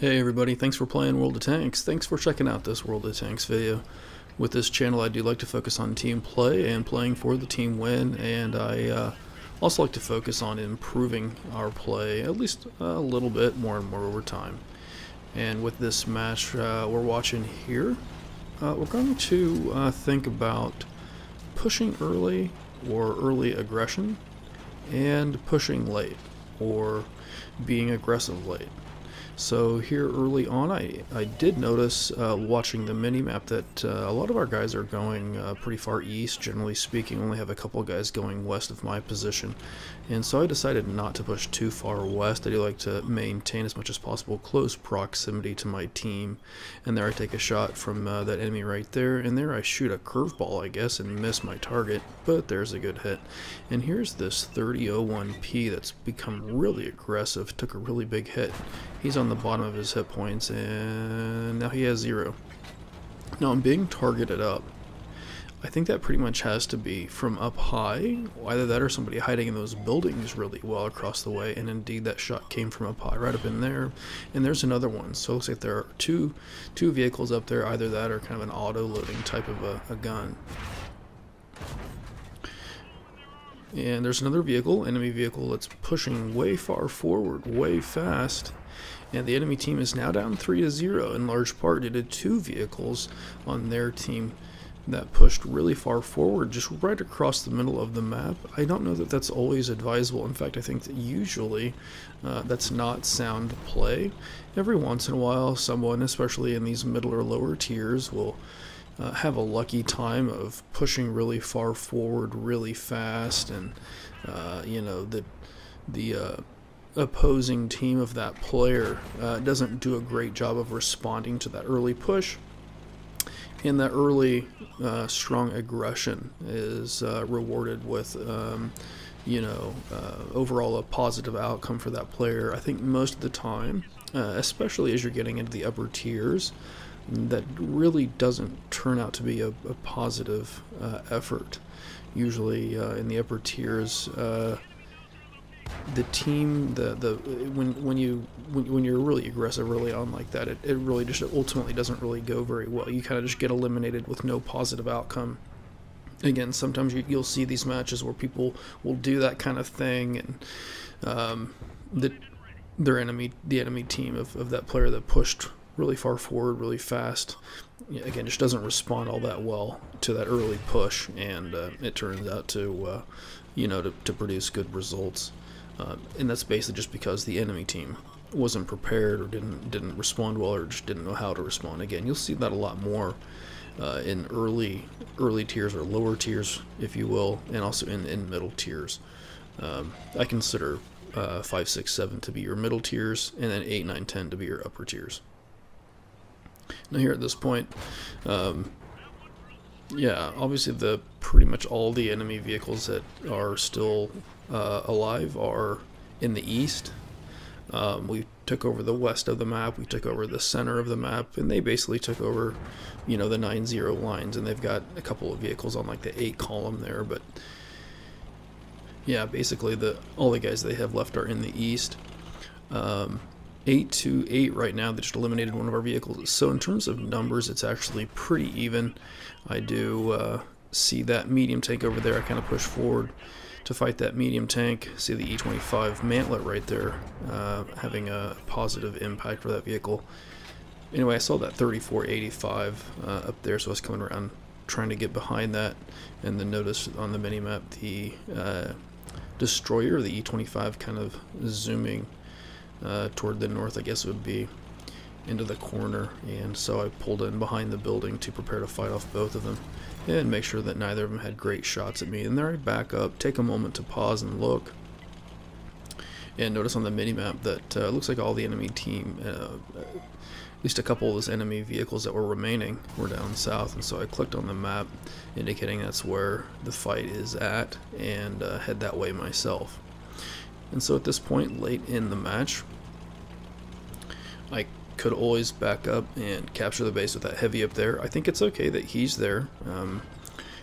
Hey everybody, thanks for playing World of Tanks. Thanks for checking out this World of Tanks video. With this channel I do like to focus on team play and playing for the team win, and I also like to focus on improving our play at least a little bit more and more over time. And with this match we're watching here, we're going to think about pushing early or early aggression and pushing late or being aggressive late. So here early on I did notice watching the mini-map that a lot of our guys are going pretty far east, generally speaking. Only have a couple of guys going west of my position, and so I decided not to push too far west. I do like to maintain as much as possible close proximity to my team, and there I take a shot from that enemy right there, and there I shoot a curveball I guess and miss my target, but there's a good hit. And here's this 3001P that's become really aggressive, took a really big hit. He's on the bottom of his hit points, and now he has 0. Now I'm being targeted up. I think that pretty much has to be from up high, either that or somebody hiding in those buildings really well across the way, and indeed that shot came from up high, right up in there. And there's another one, so it looks like there are two vehicles up there, either that or kind of an auto-loading type of a gun. And there's another vehicle, enemy vehicle, that's pushing way far forward, way fast. And the enemy team is now down 3-0, in large part due to 2 vehicles on their team that pushed really far forward, just right across the middle of the map. I don't know that that's always advisable. In fact, I think that usually that's not sound play. Every once in a while, someone, especially in these middle or lower tiers, will have a lucky time of pushing really far forward really fast, and you know, the opposing team of that player doesn't do a great job of responding to that early push, and that early strong aggression is rewarded with you know, overall a positive outcome for that player. I think most of the time, especially as you're getting into the upper tiers, that really doesn't turn out to be a positive effort. Usually in the upper tiers, the team, when you're really aggressive early on like that, it really just ultimately doesn't really go very well. You kind of just get eliminated with no positive outcome. Again, sometimes you'll see these matches where people will do that kind of thing, and the enemy team of that player that pushed really far forward really fast, again, just doesn't respond all that well to that early push, and it turns out to you know, to produce good results. And that's basically just because the enemy team wasn't prepared, or didn't respond well, or just didn't know how to respond. Again, you'll see that a lot more in early tiers, or lower tiers, if you will, and also in middle tiers. I consider 5, 6, 7 to be your middle tiers, and then 8, 9, 10 to be your upper tiers. Now here at this point, yeah, obviously pretty much all the enemy vehicles that are still alive are in the east. We took over the west of the map, we took over the center of the map, and they basically took over, you know, the 9-0 lines, and they've got a couple of vehicles on like the 8 column there, but yeah, basically all the guys they have left are in the east. 8-8 right now. They just eliminated one of our vehicles, so in terms of numbers it's actually pretty even. I do see that medium tank over there. I kind of push forward to fight that medium tank. See the E25 mantlet right there, having a positive impact for that vehicle. Anyway, I saw that 3485 up there, so I was coming around trying to get behind that, and then notice on the minimap the destroyer, the E25, kind of zooming toward the north, I guess it would be, into the corner, and so I pulled in behind the building to prepare to fight off both of them and make sure that neither of them had great shots at me. And there I back up, take a moment to pause and look, and notice on the minimap that it looks like all the enemy team, at least a couple of those enemy vehicles that were remaining, were down south. And so I clicked on the map indicating that's where the fight is at, and head that way myself. And so at this point late in the match, I could always back up and capture the base with that heavy up there. I think it's okay that he's there.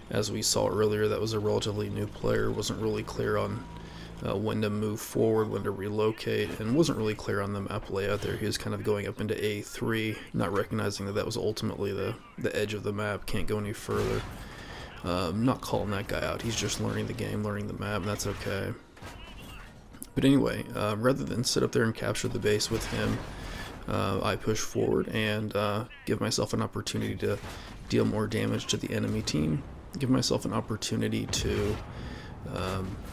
As we saw earlier, that was a relatively new player, wasn't really clear on when to move forward, when to relocate, and wasn't really clear on the map layout there. He was kind of going up into A3, not recognizing that that was ultimately the edge of the map, can't go any further. Not calling that guy out, he's just learning the game, learning the map, and that's okay. But anyway, rather than sit up there and capture the base with him, I push forward and give myself an opportunity to deal more damage to the enemy team, give myself an opportunity to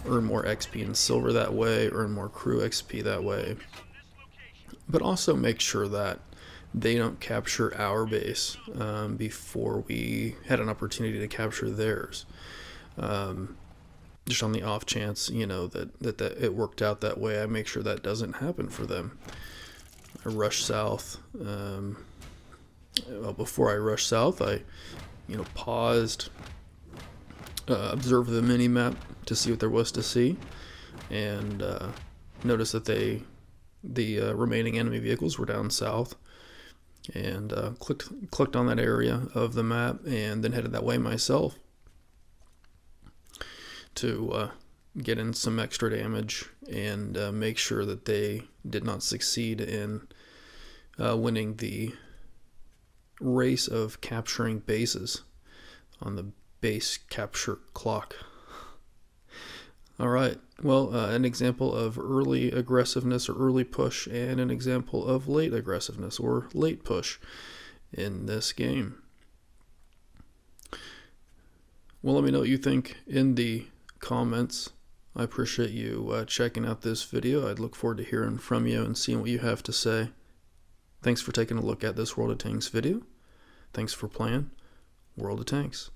earn more XP and silver that way, earn more crew XP that way, but also make sure that they don't capture our base before we had an opportunity to capture theirs. Just on the off chance, you know, that it worked out that way, I make sure that doesn't happen for them. I rush south. Well, before I rushed south, I, you know, paused, observed the mini map to see what there was to see, and noticed that the remaining enemy vehicles were down south, and clicked on that area of the map, and then headed that way myself to get in some extra damage and make sure that they did not succeed in winning the race of capturing bases on the base capture clock. Alright, well, an example of early aggressiveness or early push, and an example of late aggressiveness or late push in this game. Well, let me know what you think in the comments. I appreciate you checking out this video. I'd look forward to hearing from you and seeing what you have to say. Thanks for taking a look at this World of Tanks video. Thanks for playing World of Tanks.